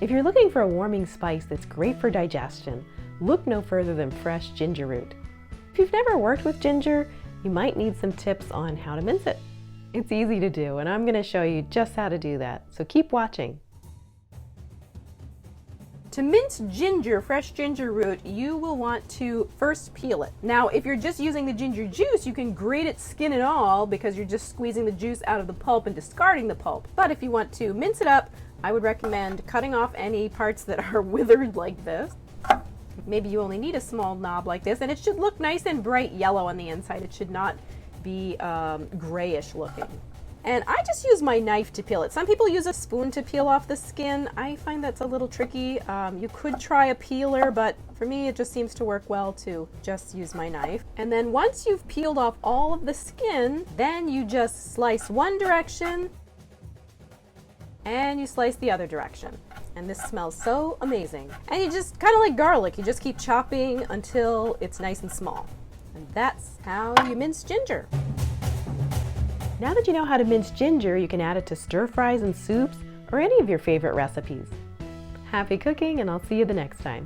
If you're looking for a warming spice that's great for digestion, look no further than fresh ginger root. If you've never worked with ginger, you might need some tips on how to mince it. It's easy to do, and I'm going to show you just how to do that, so keep watching. To mince ginger, fresh ginger root, you will want to first peel it. Now, if you're just using the ginger juice, you can grate it skin and all because you're just squeezing the juice out of the pulp and discarding the pulp. But if you want to mince it up, I would recommend cutting off any parts that are withered like this. Maybe you only need a small knob like this, and it should look nice and bright yellow on the inside. It should not be grayish looking. And I just use my knife to peel it. Some people use a spoon to peel off the skin. I find that's a little tricky. You could try a peeler, but for me it just seems to work well to just use my knife. And then once you've peeled off all of the skin, then you just slice one direction and you slice the other direction. And this smells so amazing. And you just, kind of like garlic, you just keep chopping until it's nice and small. And that's how you mince ginger. Now that you know how to mince ginger, you can add it to stir fries and soups or any of your favorite recipes. Happy cooking, and I'll see you the next time.